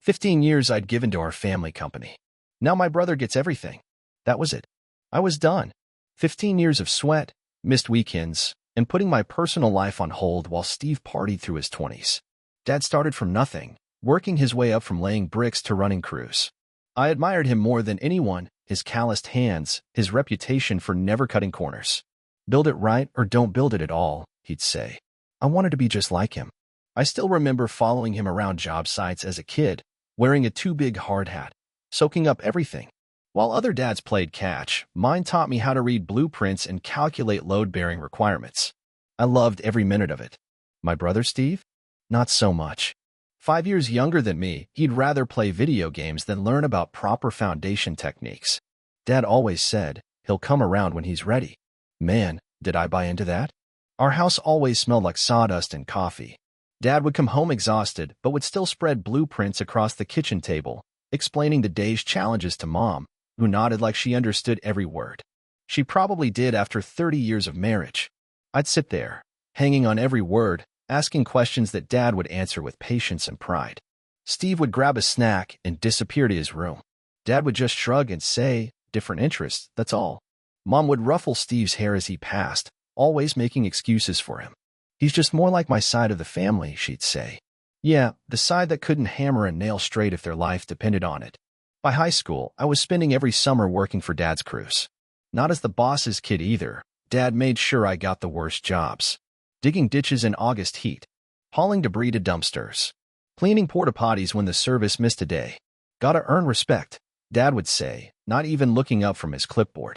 15 years I'd given to our family company. Now my brother gets everything. That was it. I was done. 15 years of sweat, missed weekends, and putting my personal life on hold while Steve partied through his 20s. Dad started from nothing, working his way up from laying bricks to running crews. I admired him more than anyone, his calloused hands, his reputation for never cutting corners. Build it right or don't build it at all, he'd say. I wanted to be just like him. I still remember following him around job sites as a kid, wearing a too big hard hat, soaking up everything. While other dads played catch, mine taught me how to read blueprints and calculate load-bearing requirements. I loved every minute of it. My brother Steve? Not so much. 5 years younger than me, he'd rather play video games than learn about proper foundation techniques. Dad always said, he'll come around when he's ready. Man, did I buy into that? Our house always smelled like sawdust and coffee. Dad would come home exhausted, but would still spread blueprints across the kitchen table, explaining the day's challenges to Mom, who nodded like she understood every word. She probably did after 30 years of marriage. I'd sit there, hanging on every word, asking questions that Dad would answer with patience and pride. Steve would grab a snack and disappear to his room. Dad would just shrug and say, different interests, that's all. Mom would ruffle Steve's hair as he passed, always making excuses for him. He's just more like my side of the family, she'd say. Yeah, the side that couldn't hammer a nail straight if their life depended on it. By high school, I was spending every summer working for Dad's crews. Not as the boss's kid either. Dad made sure I got the worst jobs. Digging ditches in August heat, hauling debris to dumpsters, cleaning porta potties when the service missed a day. Gotta earn respect, Dad would say, not even looking up from his clipboard.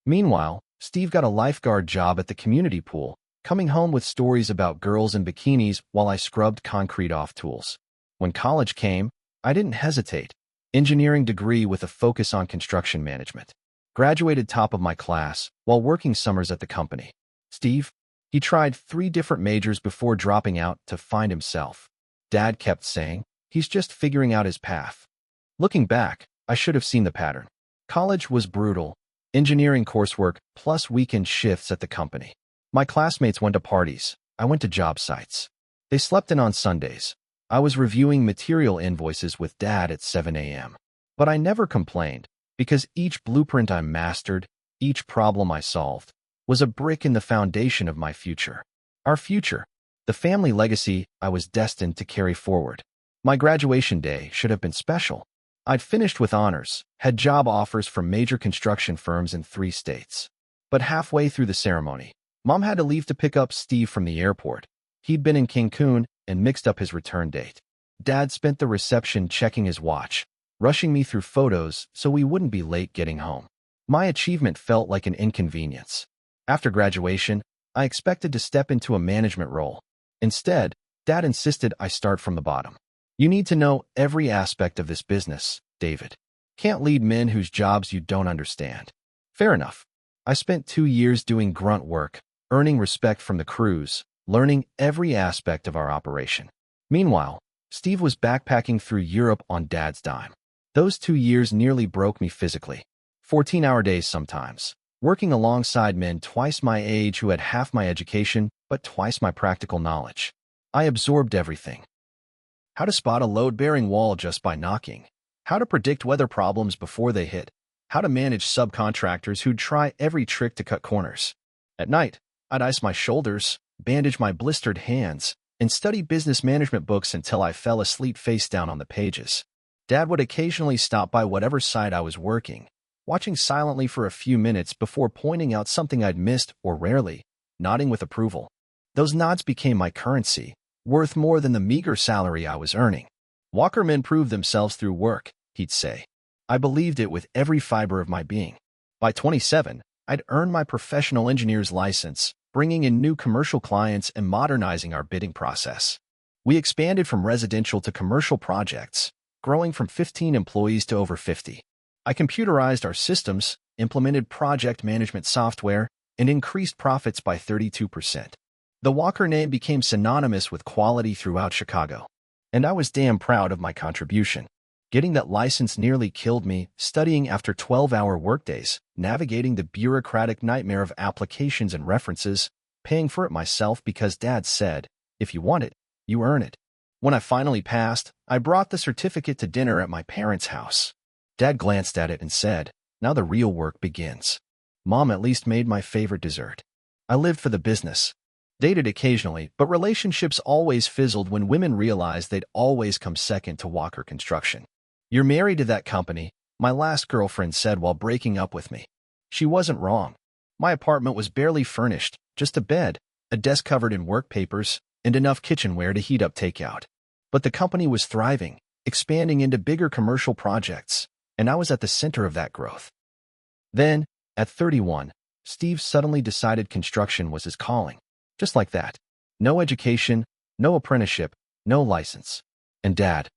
Meanwhile, Steve got a lifeguard job at the community pool, coming home with stories about girls in bikinis while I scrubbed concrete off tools. When college came, I didn't hesitate. Engineering degree with a focus on construction management. Graduated top of my class while working summers at the company. Steve? He tried 3 different majors before dropping out to find himself. Dad kept saying, he's just figuring out his path. Looking back, I should have seen the pattern. College was brutal. Engineering coursework plus weekend shifts at the company. My classmates went to parties. I went to job sites. They slept in on Sundays. I was reviewing material invoices with Dad at 7 a.m. But I never complained, because each blueprint I mastered, each problem I solved, was a brick in the foundation of my future. Our future. The family legacy I was destined to carry forward. My graduation day should have been special. I'd finished with honors, had job offers from major construction firms in 3 states. But halfway through the ceremony, Mom had to leave to pick up Steve from the airport. He'd been in Cancun and mixed up his return date. Dad spent the reception checking his watch, rushing me through photos so we wouldn't be late getting home. My achievement felt like an inconvenience. After graduation, I expected to step into a management role. Instead, Dad insisted I start from the bottom. You need to know every aspect of this business, David. Can't lead men whose jobs you don't understand. Fair enough. I spent 2 years doing grunt work, earning respect from the crews, learning every aspect of our operation. Meanwhile, Steve was backpacking through Europe on Dad's dime. Those 2 years nearly broke me physically. 14-hour days sometimes, working alongside men twice my age who had half my education but twice my practical knowledge. I absorbed everything. How to spot a load-bearing wall just by knocking. How to predict weather problems before they hit. How to manage subcontractors who'd try every trick to cut corners. At night, I'd ice my shoulders, bandage my blistered hands, and study business management books until I fell asleep face down on the pages. Dad would occasionally stop by whatever site I was working, watching silently for a few minutes before pointing out something I'd missed or rarely, nodding with approval. Those nods became my currency, worth more than the meager salary I was earning. Walker men prove themselves through work, he'd say. I believed it with every fiber of my being. By 27, I'd earned my professional engineer's license, bringing in new commercial clients and modernizing our bidding process. We expanded from residential to commercial projects, growing from 15 employees to over 50. I computerized our systems, implemented project management software, and increased profits by 32%. The Walker name became synonymous with quality throughout Chicago. And I was damn proud of my contribution. Getting that license nearly killed me, studying after 12-hour workdays, navigating the bureaucratic nightmare of applications and references, paying for it myself because Dad said, if you want it, you earn it. When I finally passed, I brought the certificate to dinner at my parents' house. Dad glanced at it and said, "Now the real work begins." Mom at least made my favorite dessert. I lived for the business. Dated occasionally, but relationships always fizzled when women realized they'd always come second to Walker Construction. "You're married to that company," my last girlfriend said while breaking up with me. She wasn't wrong. My apartment was barely furnished, just a bed, a desk covered in work papers, and enough kitchenware to heat up takeout. But the company was thriving, expanding into bigger commercial projects, and I was at the center of that growth. Then, at 31, Steve suddenly decided construction was his calling. Just like that. No education, no apprenticeship, no license. And Dad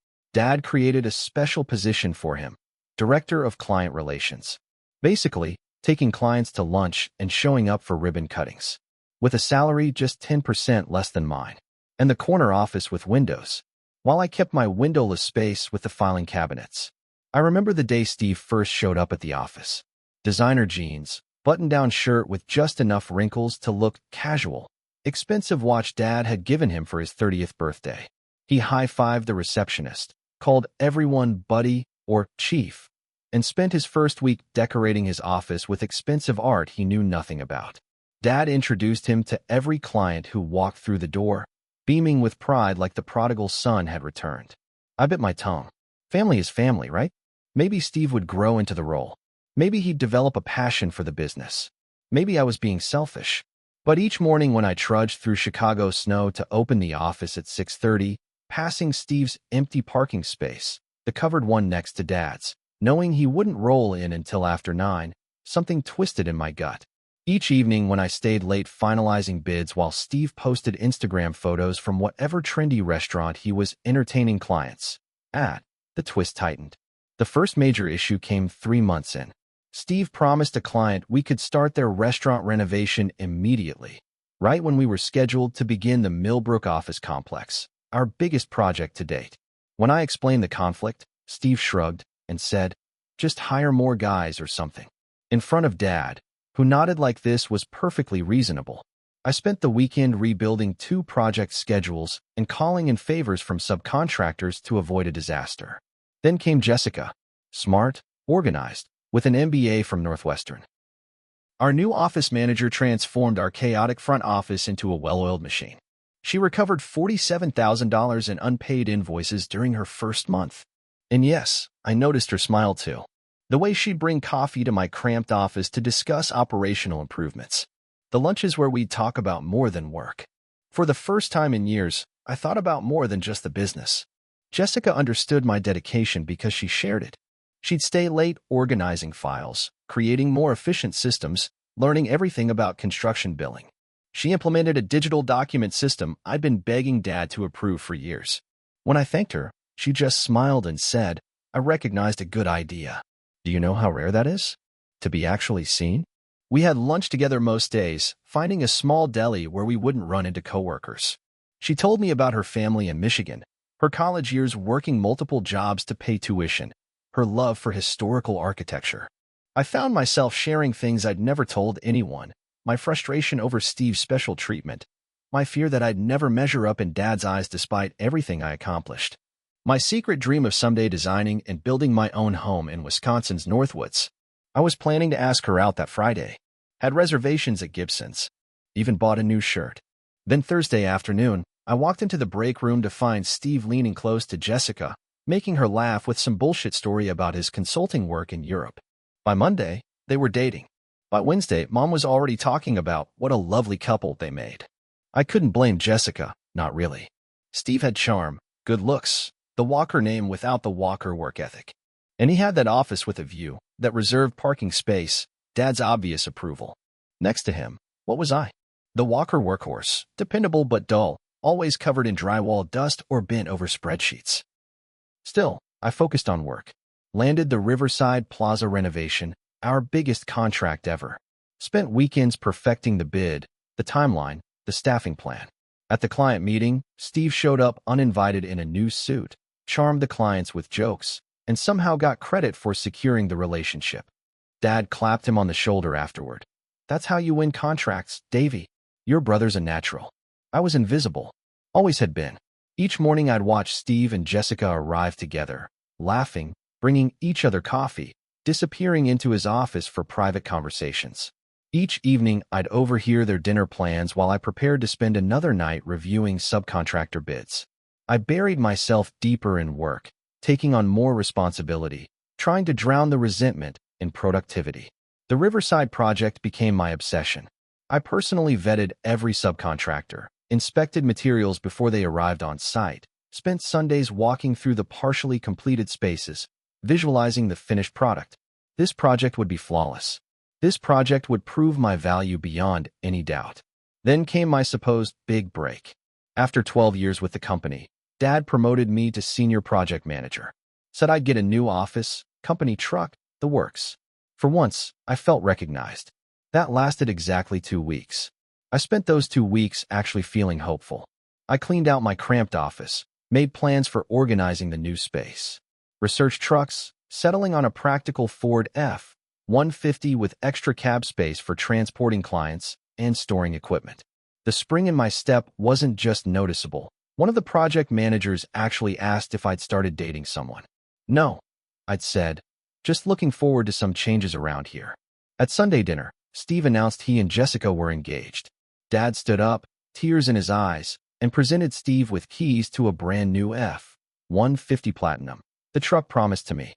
created a special position for him, Director of Client Relations. Basically, taking clients to lunch and showing up for ribbon cuttings. With a salary just 10% less than mine. And the corner office with windows, while I kept my windowless space with the filing cabinets. I remember the day Steve first showed up at the office. Designer jeans, button-down shirt with just enough wrinkles to look casual. Expensive watch Dad had given him for his 30th birthday. He high-fived the receptionist, called everyone buddy or chief, and spent his first week decorating his office with expensive art he knew nothing about. Dad introduced him to every client who walked through the door, beaming with pride like the prodigal son had returned. I bit my tongue. Family is family, right? Maybe Steve would grow into the role. Maybe he'd develop a passion for the business. Maybe I was being selfish. But each morning when I trudged through Chicago snow to open the office at 6:30, passing Steve's empty parking space, the covered one next to Dad's, knowing he wouldn't roll in until after 9, something twisted in my gut. Each evening when I stayed late finalizing bids while Steve posted Instagram photos from whatever trendy restaurant he was entertaining clients at, the twist tightened. The first major issue came 3 months in. Steve promised a client we could start their restaurant renovation immediately, right when we were scheduled to begin the Millbrook office complex, our biggest project to date. When I explained the conflict, Steve shrugged and said, "Just hire more guys or something." In front of Dad, who nodded like this was perfectly reasonable. I spent the weekend rebuilding 2 project schedules and calling in favors from subcontractors to avoid a disaster. Then came Jessica, smart, organized, with an MBA from Northwestern. Our new office manager transformed our chaotic front office into a well-oiled machine. She recovered $47,000 in unpaid invoices during her first month. And yes, I noticed her smile too. The way she'd bring coffee to my cramped office to discuss operational improvements. The lunches where we'd talk about more than work. For the first time in years, I thought about more than just the business. Jessica understood my dedication because she shared it. She'd stay late organizing files, creating more efficient systems, learning everything about construction billing. She implemented a digital document system I'd been begging Dad to approve for years. When I thanked her, she just smiled and said, "I recognized a good idea." Do you know how rare that is? To be actually seen? We had lunch together most days, finding a small deli where we wouldn't run into coworkers. She told me about her family in Michigan, her college years working multiple jobs to pay tuition, her love for historical architecture. I found myself sharing things I'd never told anyone, my frustration over Steve's special treatment, my fear that I'd never measure up in Dad's eyes despite everything I accomplished. My secret dream of someday designing and building my own home in Wisconsin's Northwoods. I was planning to ask her out that Friday. Had reservations at Gibson's. Even bought a new shirt. Then Thursday afternoon, I walked into the break room to find Steve leaning close to Jessica, making her laugh with some bullshit story about his consulting work in Europe. By Monday, they were dating. By Wednesday, Mom was already talking about what a lovely couple they made. I couldn't blame Jessica, not really. Steve had charm, good looks, the Walker name without the Walker work ethic. And he had that office with a view, that reserved parking space, Dad's obvious approval. Next to him, what was I? The Walker workhorse, dependable but dull, always covered in drywall dust or bent over spreadsheets. Still, I focused on work. Landed the Riverside Plaza renovation, our biggest contract ever. Spent weekends perfecting the bid, the timeline, the staffing plan. At the client meeting, Steve showed up uninvited in a new suit, charmed the clients with jokes, and somehow got credit for securing the relationship. Dad clapped him on the shoulder afterward. "That's how you win contracts, Davy. Your brother's a natural." I was invisible. Always had been. Each morning I'd watch Steve and Jessica arrive together, laughing, bringing each other coffee, disappearing into his office for private conversations. Each evening, I'd overhear their dinner plans while I prepared to spend another night reviewing subcontractor bids. I buried myself deeper in work, taking on more responsibility, trying to drown the resentment in productivity. The Riverside project became my obsession. I personally vetted every subcontractor, inspected materials before they arrived on site, spent Sundays walking through the partially completed spaces, visualizing the finished product. This project would be flawless. This project would prove my value beyond any doubt. Then came my supposed big break. After 12 years with the company, Dad promoted me to senior project manager. Said I'd get a new office, company truck, the works. For once, I felt recognized. That lasted exactly 2 weeks. I spent those 2 weeks actually feeling hopeful. I cleaned out my cramped office, made plans for organizing the new space, researched trucks, settling on a practical Ford F-150 with extra cab space for transporting clients and storing equipment. The spring in my step wasn't just noticeable. One of the project managers actually asked if I'd started dating someone. No, I'd said, just looking forward to some changes around here. At Sunday dinner, Steve announced he and Jessica were engaged. Dad stood up, tears in his eyes, and presented Steve with keys to a brand new F-150 Platinum, the truck promised to me.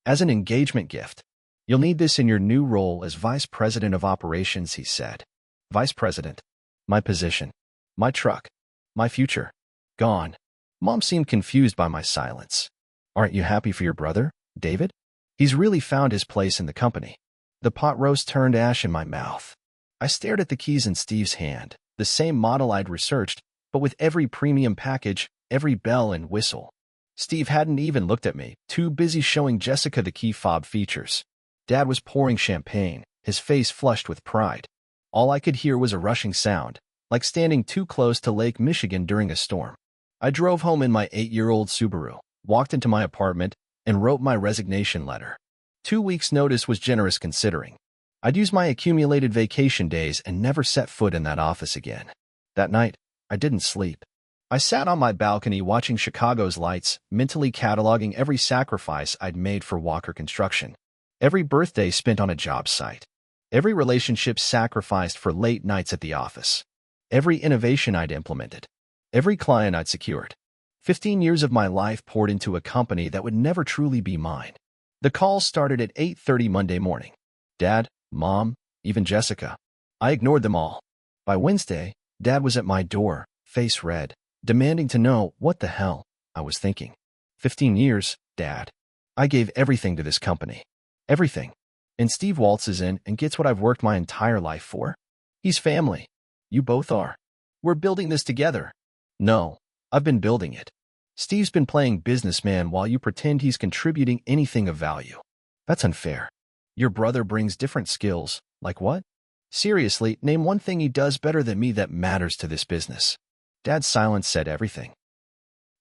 As an engagement gift, you'll need this in your new role as Vice President of Operations, he said. Vice President. My position. My truck. My future. Gone. Mom seemed confused by my silence. Aren't you happy for your brother, David? He's really found his place in the company. The pot roast turned ash in my mouth. I stared at the keys in Steve's hand, the same model I'd researched, but with every premium package, every bell and whistle. Steve hadn't even looked at me, too busy showing Jessica the key fob features. Dad was pouring champagne, his face flushed with pride. All I could hear was a rushing sound, like standing too close to Lake Michigan during a storm. I drove home in my 8-year-old Subaru, walked into my apartment, and wrote my resignation letter. 2 weeks' notice was generous considering. I'd use my accumulated vacation days and never set foot in that office again. That night, I didn't sleep. I sat on my balcony watching Chicago's lights, mentally cataloging every sacrifice I'd made for Walker Construction. Every birthday spent on a job site. Every relationship sacrificed for late nights at the office. Every innovation I'd implemented. Every client I'd secured. 15 years of my life poured into a company that would never truly be mine. The calls started at 8:30 Monday morning. Dad, Mom, even Jessica. I ignored them all. By Wednesday, Dad was at my door, face red, demanding to know what the hell I was thinking. 15 years, Dad. I gave everything to this company. Everything. And Steve waltzes in and gets what I've worked my entire life for. He's family. You both are. We're building this together. No, I've been building it. Steve's been playing businessman while you pretend he's contributing anything of value. That's unfair. Your brother brings different skills. Like what? Seriously, name one thing he does better than me that matters to this business. Dad's silence said everything.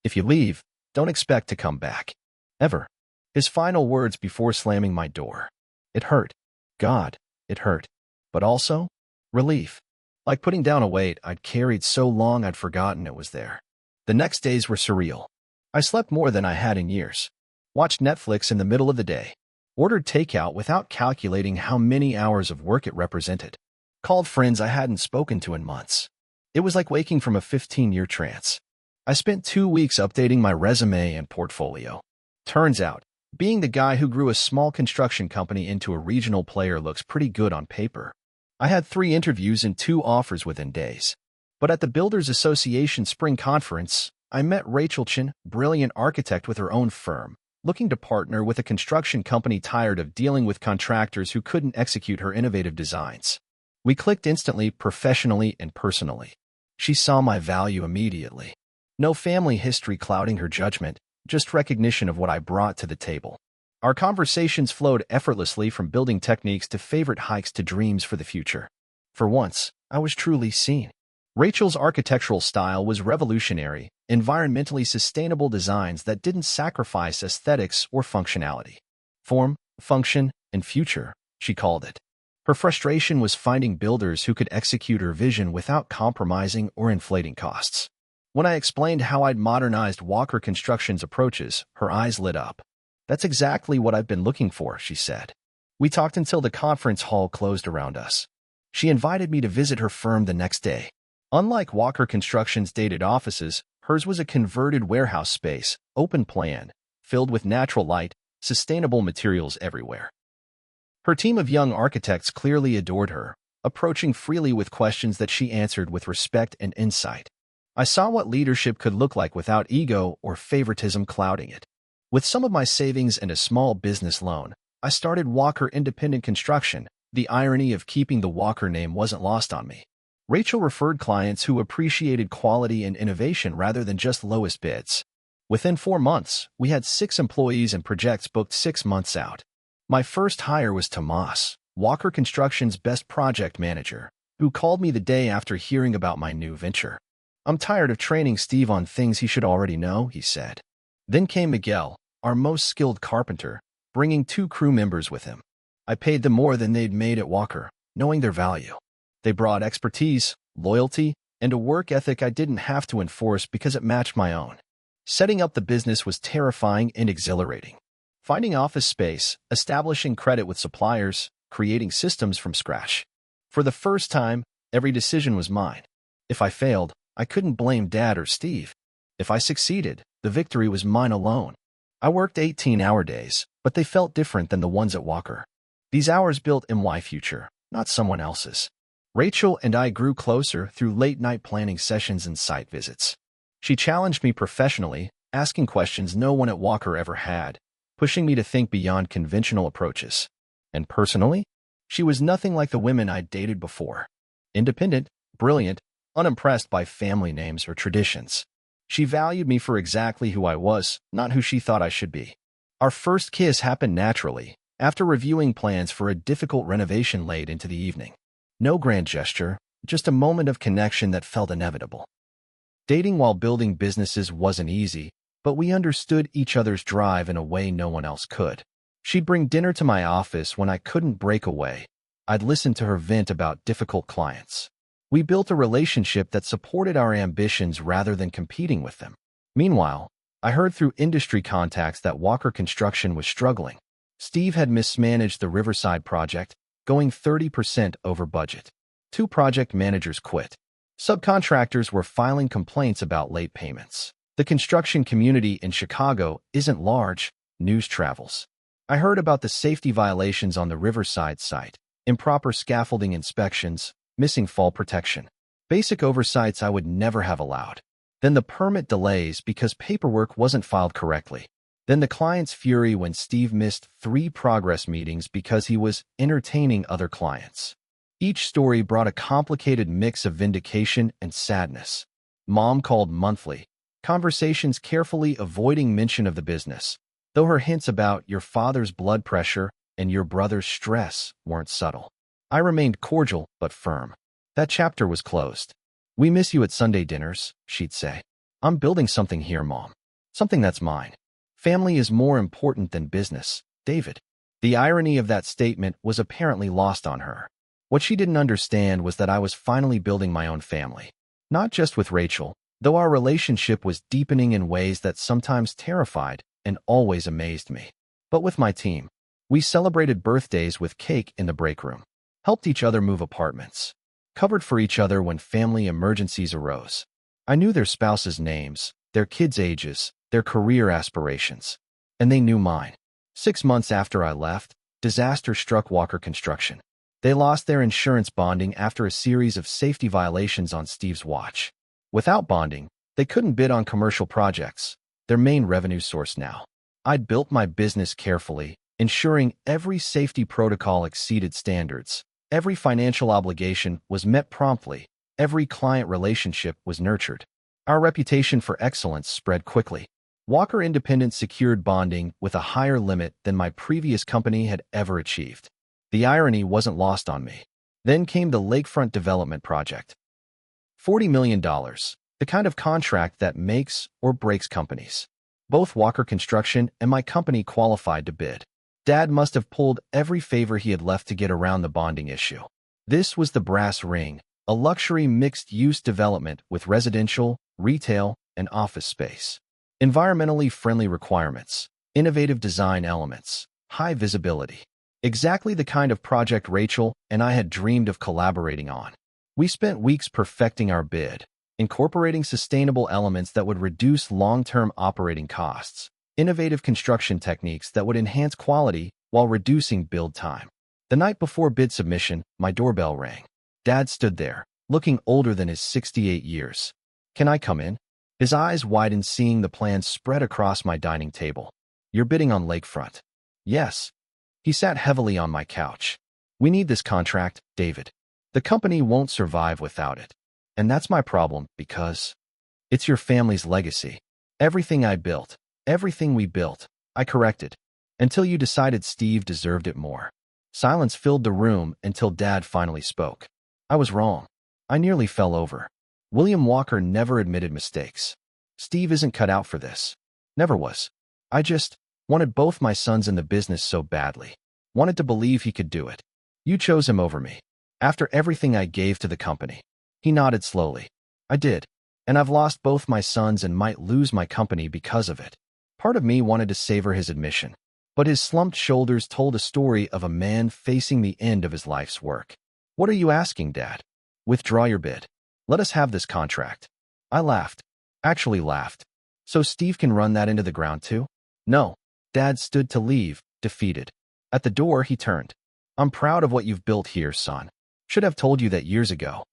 If you leave, don't expect to come back. Ever. His final words before slamming my door. It hurt. God, it hurt. But also, relief. Like putting down a weight I'd carried so long I'd forgotten it was there. The next days were surreal. I slept more than I had in years. Watched Netflix in the middle of the day. Ordered takeout without calculating how many hours of work it represented. Called friends I hadn't spoken to in months. It was like waking from a 15-year trance. I spent 2 weeks updating my resume and portfolio. Turns out, being the guy who grew a small construction company into a regional player looks pretty good on paper. I had 3 interviews and 2 offers within days. But at the Builders Association Spring Conference, I met Rachel Chin, brilliant architect with her own firm, looking to partner with a construction company tired of dealing with contractors who couldn't execute her innovative designs. We clicked instantly, professionally and personally. She saw my value immediately. No family history clouding her judgment, just recognition of what I brought to the table. Our conversations flowed effortlessly from building techniques to favorite hikes to dreams for the future. For once, I was truly seen. Rachel's architectural style was revolutionary, environmentally sustainable designs that didn't sacrifice aesthetics or functionality. Form, function, and future, she called it. Her frustration was finding builders who could execute her vision without compromising or inflating costs. When I explained how I'd modernized Walker Construction's approaches, her eyes lit up. "That's exactly what I've been looking for," she said. We talked until the conference hall closed around us. She invited me to visit her firm the next day. Unlike Walker Construction's dated offices, hers was a converted warehouse space, open plan, filled with natural light, sustainable materials everywhere. Her team of young architects clearly adored her, approaching freely with questions that she answered with respect and insight. I saw what leadership could look like without ego or favoritism clouding it. With some of my savings and a small business loan, I started Walker Independent Construction. The irony of keeping the Walker name wasn't lost on me. Rachel referred clients who appreciated quality and innovation rather than just lowest bids. Within 4 months, we had 6 employees and projects booked 6 months out. My first hire was Tomas, Walker Construction's best project manager, who called me the day after hearing about my new venture. "I'm tired of training Steve on things he should already know," he said. Then came Miguel, our most skilled carpenter, bringing 2 crew members with him. I paid them more than they'd made at Walker, knowing their value. They brought expertise, loyalty, and a work ethic I didn't have to enforce because it matched my own. Setting up the business was terrifying and exhilarating. Finding office space, establishing credit with suppliers, creating systems from scratch. For the first time, every decision was mine. If I failed, I couldn't blame Dad or Steve. If I succeeded, the victory was mine alone. I worked 18-hour days, but they felt different than the ones at Walker. These hours built my future, not someone else's. Rachel and I grew closer through late-night planning sessions and site visits. She challenged me professionally, asking questions no one at Walker ever had, pushing me to think beyond conventional approaches. And personally, she was nothing like the women I'd dated before. Independent, brilliant, unimpressed by family names or traditions. She valued me for exactly who I was, not who she thought I should be. Our first kiss happened naturally, after reviewing plans for a difficult renovation late into the evening. No grand gesture, just a moment of connection that felt inevitable. Dating while building businesses wasn't easy, but we understood each other's drive in a way no one else could. She'd bring dinner to my office when I couldn't break away. I'd listen to her vent about difficult clients. We built a relationship that supported our ambitions rather than competing with them. Meanwhile, I heard through industry contacts that Walker Construction was struggling. Steve had mismanaged the Riverside project, going 30% over budget. 2 project managers quit. Subcontractors were filing complaints about late payments. The construction community in Chicago isn't large, news travels. I heard about the safety violations on the Riverside site, improper scaffolding inspections, missing fall protection. Basic oversights I would never have allowed. Then the permit delays because paperwork wasn't filed correctly. Then the client's fury when Steve missed 3 progress meetings because he was entertaining other clients. Each story brought a complicated mix of vindication and sadness. Mom called monthly, conversations carefully avoiding mention of the business, though her hints about your father's blood pressure and your brother's stress weren't subtle. I remained cordial but firm. That chapter was closed. "We miss you at Sunday dinners," she'd say. "I'm building something here, Mom. Something that's mine. Family is more important than business, David." The irony of that statement was apparently lost on her. What she didn't understand was that I was finally building my own family. Not just with Rachel, though our relationship was deepening in ways that sometimes terrified and always amazed me. But with my team, we celebrated birthdays with cake in the break room, helped each other move apartments, covered for each other when family emergencies arose. I knew their spouses' names, their kids' ages, their career aspirations, and they knew mine. 6 months after I left, disaster struck Walker Construction. They lost their insurance bonding after a series of safety violations on Steve's watch. Without bonding, they couldn't bid on commercial projects, their main revenue source now. I'd built my business carefully, ensuring every safety protocol exceeded standards. Every financial obligation was met promptly. Every client relationship was nurtured. Our reputation for excellence spread quickly. Walker Independent secured bonding with a higher limit than my previous company had ever achieved. The irony wasn't lost on me. Then came the lakefront development project. $40 million, the kind of contract that makes or breaks companies. Both Walker Construction and my company qualified to bid. Dad must have pulled every favor he had left to get around the bonding issue. This was the brass ring, a luxury mixed-use development with residential, retail, and office space. Environmentally friendly requirements, innovative design elements, high visibility. Exactly the kind of project Rachel and I had dreamed of collaborating on. We spent weeks perfecting our bid, incorporating sustainable elements that would reduce long-term operating costs, innovative construction techniques that would enhance quality while reducing build time. The night before bid submission, my doorbell rang. Dad stood there, looking older than his 68 years. "Can I come in?" His eyes widened seeing the plans spread across my dining table. "You're bidding on Lakefront." "Yes." He sat heavily on my couch. "We need this contract, David. The company won't survive without it. And that's my problem because it's your family's legacy. Everything I built, everything we built, I corrected. Until you decided Steve deserved it more." Silence filled the room until Dad finally spoke. "I was wrong. I nearly fell over. William Walker never admitted mistakes. Steve isn't cut out for this. Never was. I just wanted both my sons in the business so badly. Wanted to believe he could do it. You chose him over me. After everything I gave to the company." He nodded slowly. "I did. And I've lost both my sons and might lose my company because of it." Part of me wanted to savor his admission, but his slumped shoulders told a story of a man facing the end of his life's work. "What are you asking, Dad?" "Withdraw your bid. Let us have this contract." I laughed. Actually laughed. "So Steve can run that into the ground too?" "No." Dad stood to leave, defeated. At the door, he turned. "I'm proud of what you've built here, son. Should have told you that years ago."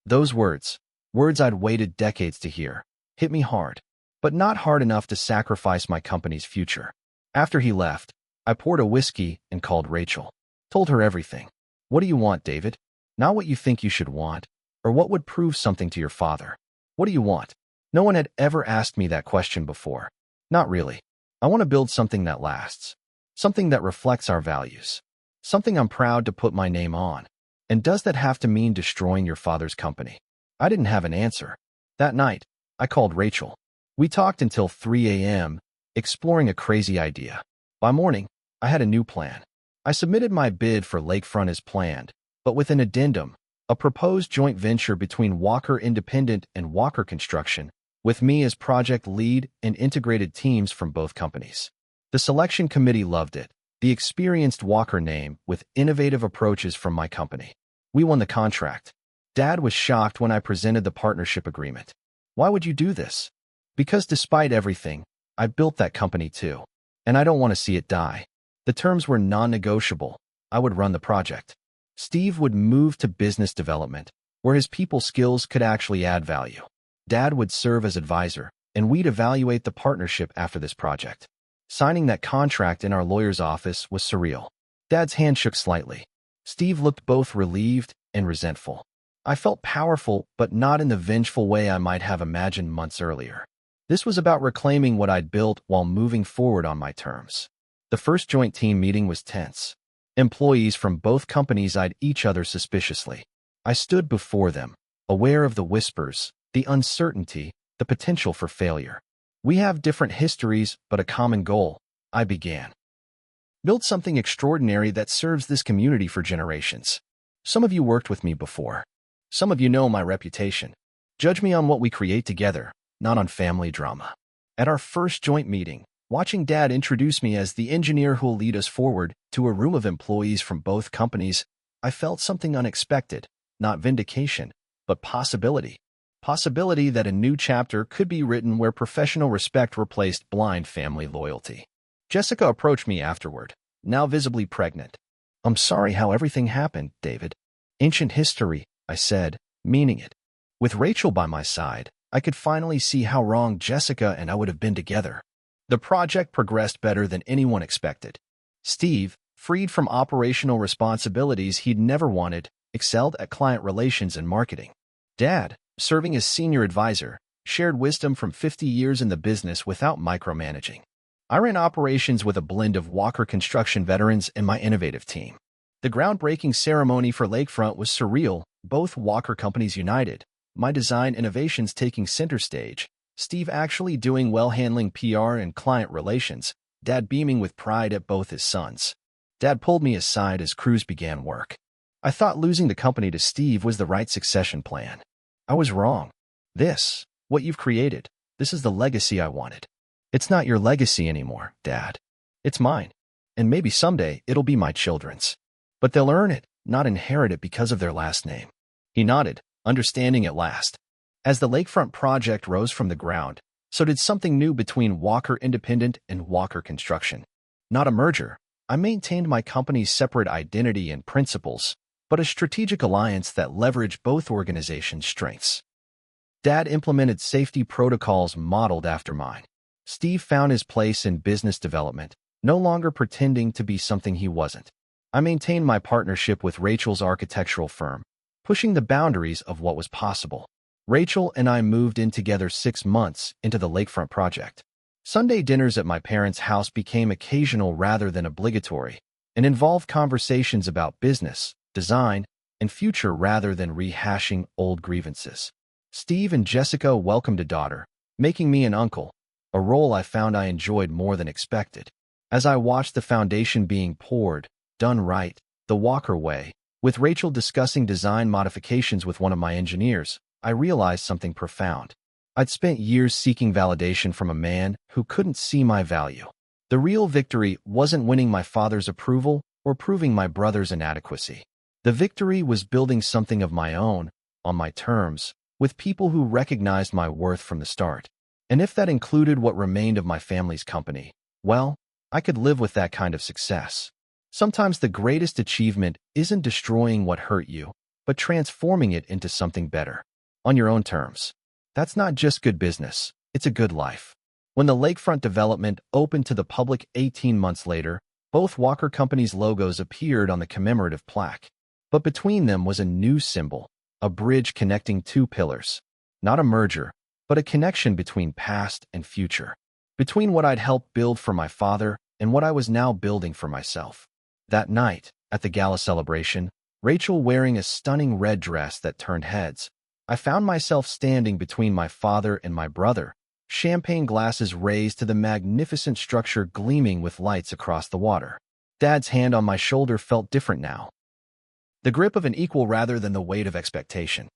Those words I'd waited decades to hear, hit me hard, but not hard enough to sacrifice my company's future. After he left, I poured a whiskey and called Rachel. Told her everything. "What do you want, David? Not what you think you should want, or what would prove something to your father. What do you want?" No one had ever asked me that question before. "Not really. I want to build something that lasts. Something that reflects our values. Something I'm proud to put my name on. And does that have to mean destroying your father's company?" I didn't have an answer. That night, I called Rachel. We talked until 3 a.m., exploring a crazy idea. By morning, I had a new plan. I submitted my bid for Lakefront as planned, but with an addendum, a proposed joint venture between Walker Independent and Walker Construction, with me as project lead and integrated teams from both companies. The selection committee loved it, the experienced Walker name with innovative approaches from my company. We won the contract. Dad was shocked when I presented the partnership agreement. "Why would you do this?" "Because despite everything, I built that company too, and I don't want to see it die." The terms were non-negotiable. I would run the project. Steve would move to business development, where his people skills could actually add value. Dad would serve as advisor, and we'd evaluate the partnership after this project. Signing that contract in our lawyer's office was surreal. Dad's hand shook slightly. Steve looked both relieved and resentful. I felt powerful, but not in the vengeful way I might have imagined months earlier. This was about reclaiming what I'd built while moving forward on my terms. The first joint team meeting was tense. Employees from both companies eyed each other suspiciously. I stood before them, aware of the whispers, the uncertainty, the potential for failure. "We have different histories, but a common goal," I began. "Build something extraordinary that serves this community for generations. Some of you worked with me before. Some of you know my reputation. Judge me on what we create together, not on family drama." At our first joint meeting, watching Dad introduce me as the engineer who'll lead us forward to a room of employees from both companies, I felt something unexpected, not vindication, but possibility. Possibility that a new chapter could be written where professional respect replaced blind family loyalty. Jessica approached me afterward, now visibly pregnant. "I'm sorry how everything happened, David." "Ancient history," I said, meaning it. With Rachel by my side, I could finally see how wrong Jessica and I would have been together. The project progressed better than anyone expected. Steve, freed from operational responsibilities he'd never wanted, excelled at client relations and marketing. Dad, serving as senior advisor, shared wisdom from 50 years in the business without micromanaging. I ran operations with a blend of Walker Construction veterans and my innovative team. The groundbreaking ceremony for Lakefront was surreal, both Walker companies united, my design innovations taking center stage, Steve actually doing well handling PR and client relations, Dad beaming with pride at both his sons. Dad pulled me aside as crews began work. I thought losing the company to Steve was the right succession plan. I was wrong. What you've created, this is the legacy I wanted. It's not your legacy anymore, Dad. It's mine. And maybe someday it'll be my children's. But they'll earn it, not inherit it because of their last name. He nodded, understanding at last. As the lakefront project rose from the ground, so did something new between Walker Independent and Walker Construction. Not a merger. I maintained my company's separate identity and principles, but a strategic alliance that leveraged both organizations' strengths. Dad implemented safety protocols modeled after mine. Steve found his place in business development, no longer pretending to be something he wasn't. I maintained my partnership with Rachel's architectural firm, pushing the boundaries of what was possible. Rachel and I moved in together 6 months into the lakefront project. Sunday dinners at my parents' house became occasional rather than obligatory, and involved conversations about business, design, and future rather than rehashing old grievances. Steve and Jessica welcomed a daughter, making me an uncle, a role I found I enjoyed more than expected. As I watched the foundation being poured, done right, the Walker way, with Rachel discussing design modifications with one of my engineers, I realized something profound. I'd spent years seeking validation from a man who couldn't see my value. The real victory wasn't winning my father's approval or proving my brother's inadequacy. The victory was building something of my own, on my terms, with people who recognized my worth from the start. And if that included what remained of my family's company, well, I could live with that kind of success. Sometimes the greatest achievement isn't destroying what hurt you, but transforming it into something better. On your own terms. That's not just good business, it's a good life. When the lakefront development opened to the public 18 months later, both Walker Company's logos appeared on the commemorative plaque. But between them was a new symbol, a bridge connecting two pillars. Not a merger, but a connection between past and future. Between what I'd helped build for my father and what I was now building for myself. That night, at the gala celebration, Rachel wearing a stunning red dress that turned heads, I found myself standing between my father and my brother, champagne glasses raised to the magnificent structure gleaming with lights across the water. Dad's hand on my shoulder felt different now. The grip of an equal rather than the weight of expectation.